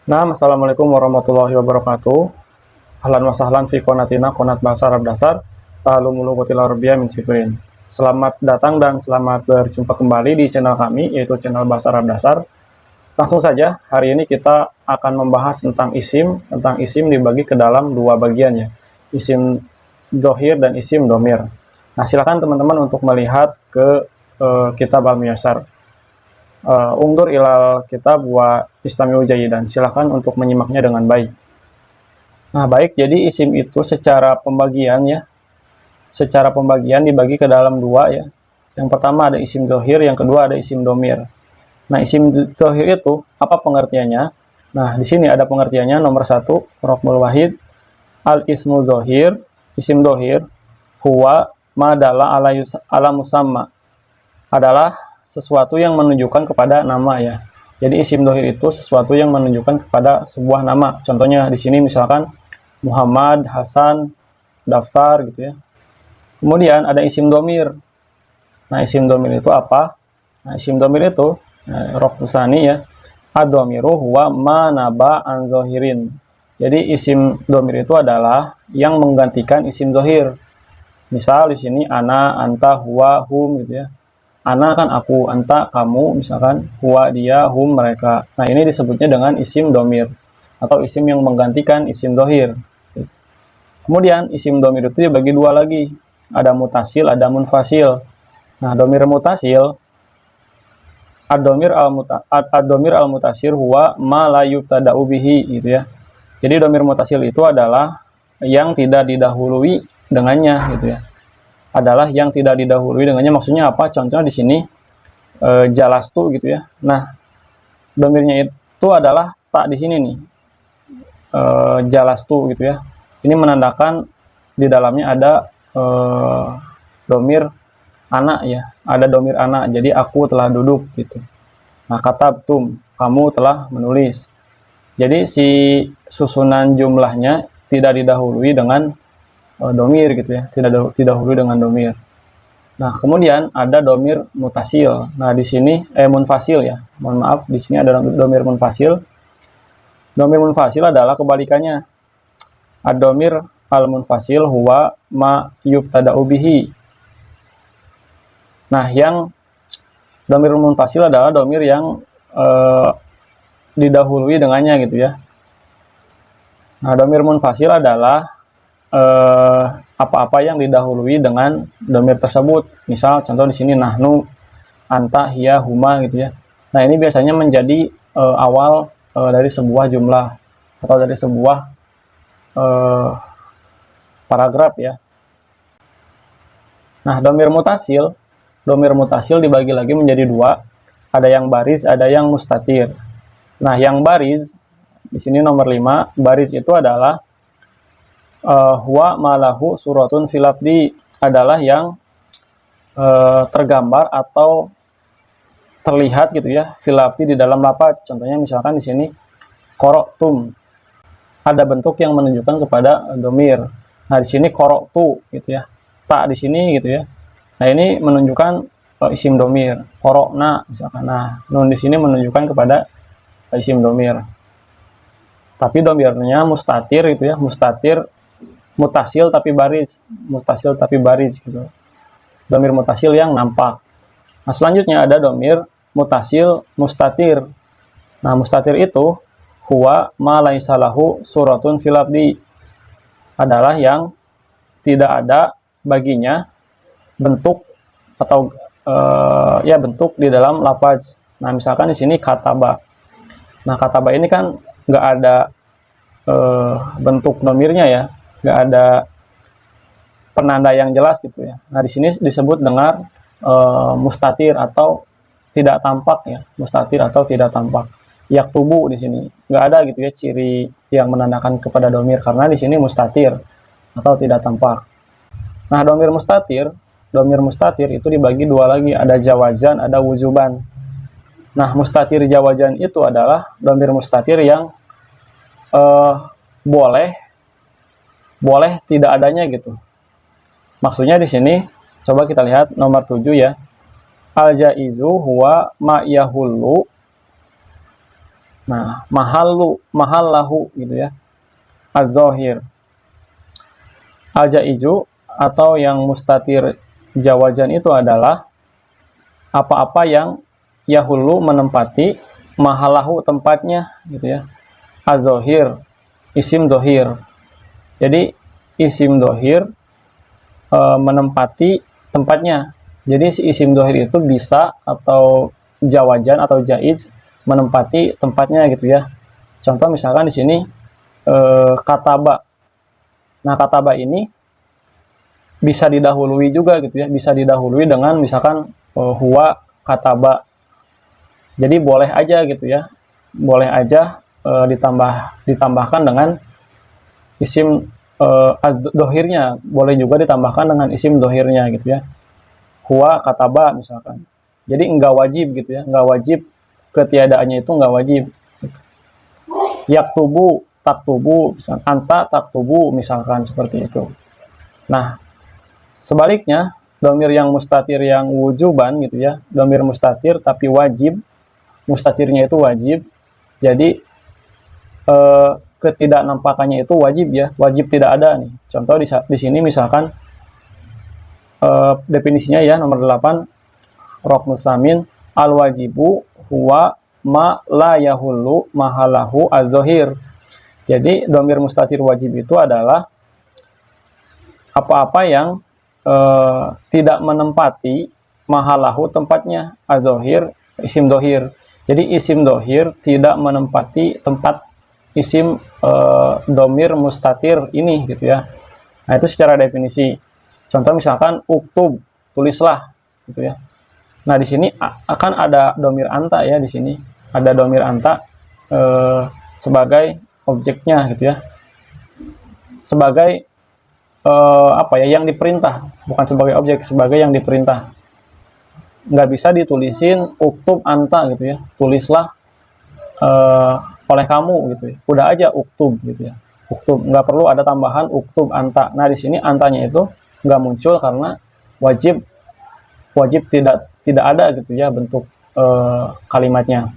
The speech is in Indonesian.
Nah, assalamualaikum warahmatullahi wabarakatuh. Ahlan wa sahlan fi konatina konat bahasa Arab dasar. Ta'alumul lughatil arabiyyah min Sifrin. Selamat datang dan selamat berjumpa kembali di channel kami, yaitu channel bahasa Arab dasar. Langsung saja, hari ini kita akan membahas tentang isim. Tentang isim dibagi ke dalam dua bagian ya. Isim dhohir dan isim domir. Nah, silakan teman-teman untuk melihat ke kitab Al-Muyassar. Ungdur ilal kitab wa istami'u jayyidan. Silakan untuk menyimaknya dengan baik. Nah, baik, jadi isim itu secara pembagian ya. Secara pembagian dibagi ke dalam dua ya. Yang pertama ada isim dhohir, yang kedua ada isim domir. Nah, isim dhohir itu apa pengertiannya? Nah, di sini ada pengertiannya. Nomor satu, raqmul wahid, al ismu dhohir, isim dhohir, huwa madala ala musamma, adalah sesuatu yang menunjukkan kepada nama ya. Jadi isim dhohir itu sesuatu yang menunjukkan kepada sebuah nama. Contohnya di sini misalkan Muhammad, Hasan, Daftar gitu ya. Kemudian ada isim domir. Nah, isim domir itu apa? Nah, isim domir itu rokbusani ya. Ad-domiru huwa ma naba an zohirin. Jadi isim domir itu adalah yang menggantikan isim zohir. Misal di sini ana, anta, huwa, hum gitu ya. Ana kan aku, anta kamu, misalkan huwa dia, hum mereka. Nah, ini disebutnya dengan isim domir atau isim yang menggantikan isim dohir. Kemudian isim domir itu dibagi dua lagi, ada mutasil, ada munfasil. Nah, domir mutasil, ad-domir al-mutasir huwa ma la yubtada'u bihi gitu ya. Jadi domir mutasil itu adalah yang tidak didahului dengannya gitu ya. Adalah yang tidak didahului dengannya, maksudnya apa? Contohnya di sini jalastu gitu ya. Nah, domirnya itu adalah tak di sini nih. Jalastu gitu ya. Ini menandakan di dalamnya ada domir anak ya, ada domir anak. Jadi aku telah duduk gitu. Nah, katabtum, kamu telah menulis. Jadi si susunan jumlahnya tidak didahului dengan domir gitu ya, tidak didahului dengan domir. Nah, kemudian ada domir mutasil. Nah, di sini munfasil ya. Mohon maaf, di sini ada domir munfasil. Domir munfasil adalah kebalikannya. Ad-domir al-munfasil huwa ma yubtada'u bihi. Nah, yang domir munfasil adalah domir yang didahului dengannya gitu ya. Nah, domir munfasil adalah apa-apa yang didahului dengan domir tersebut. Misal contoh di sini nahnu, anta, hiya, huma gitu ya. Nah, ini biasanya menjadi awal dari sebuah jumlah atau dari sebuah paragraf ya. Nah, domir mutasil dibagi lagi menjadi dua. Ada yang baris, ada yang mustatir. Nah, yang baris di sini nomor 5, baris itu adalah huwa malahu suratun filabdi, adalah yang tergambar atau terlihat gitu ya, filabdi di dalam lafaz. Contohnya misalkan di sini qara'tum, ada bentuk yang menunjukkan kepada domir. Nah, di sini qara'tu gitu ya, tak di sini gitu ya. Nah, ini menunjukkan isim domir. Qara'na misalkan. Nah, nun di sini menunjukkan kepada isim domir. Tapi domirnya mustatir gitu ya, mustatir, mutasil tapi baris gitu. Domir mutasil yang nampak. Nah, selanjutnya ada domir mutasil mustatir. Nah, mustatir itu huwa ma laisa lahu suratun fil abdi, adalah yang tidak ada baginya bentuk atau bentuk di dalam lafaz. Nah, misalkan di sini kataba. Nah, kataba ini kan nggak ada bentuk domirnya ya, nggak ada penanda yang jelas gitu ya. Nah, di sini disebut dengan mustatir atau tidak tampak ya, mustatir atau tidak tampak. Yaktubu di sini nggak ada gitu ya ciri yang menandakan kepada domir, karena di sini mustatir atau tidak tampak. Nah, domir mustatir itu dibagi dua lagi, ada jawazan, ada wujuban. Nah, mustatir jawazan itu adalah domir mustatir yang boleh tidak adanya gitu. Maksudnya di sini coba kita lihat nomor 7 ya. Al jaizu huwa ma yahullu Nah, mahallahu gitu ya. Az-zahir. Al-jaiju atau yang mustatir jawajan itu adalah apa-apa yang yahulu menempati mahalahu tempatnya gitu ya. Az-zahir, isim dohir. Jadi isim dohir menempati tempatnya. Jadi si isim dohir itu bisa atau jawajan atau jaiz menempati tempatnya gitu ya. Contoh misalkan di sini kataba. Nah, kataba ini bisa didahului juga gitu ya. Bisa didahului dengan misalkan huwa kataba. Jadi boleh aja gitu ya. Boleh aja ditambahkan dengan isim dohirnya. Boleh juga ditambahkan dengan isim dohirnya gitu ya. Huwa kataba misalkan. Jadi enggak wajib gitu ya. Enggak wajib, ketiadaannya itu enggak wajib. Yaktubu, taktubu, misalkan anta taktubu misalkan seperti itu. Nah, sebaliknya domir yang mustatir yang wujuban gitu ya, domir mustatir tapi wajib, mustatirnya itu wajib. Jadi ketidaknampakannya itu wajib ya, wajib tidak ada nih. Contoh di sini misalkan definisinya ya nomor 8 roknus samin al wajibu huwa ma la yahullu mahalahu az-zahir. Jadi domir mustatir wajib itu adalah apa-apa yang tidak menempati mahalahu tempatnya, az-zahir isim dohir. Jadi isim dohir tidak menempati tempat isim domir mustatir ini gitu ya. Nah, itu secara definisi. Contoh misalkan uktub, tulislah gitu ya. Nah, di sini akan ada domir anta ya, di sini ada domir anta sebagai objeknya gitu ya, sebagai apa ya, yang diperintah, bukan sebagai objek, sebagai yang diperintah. Nggak bisa ditulisin uktub anta gitu ya, tulislah oleh kamu gitu ya, udah aja uktub gitu ya, uktub, nggak perlu ada tambahan uktub anta. Nah, di sini antanya itu nggak muncul karena wajib tidak ada gitu ya bentuk kalimatnya.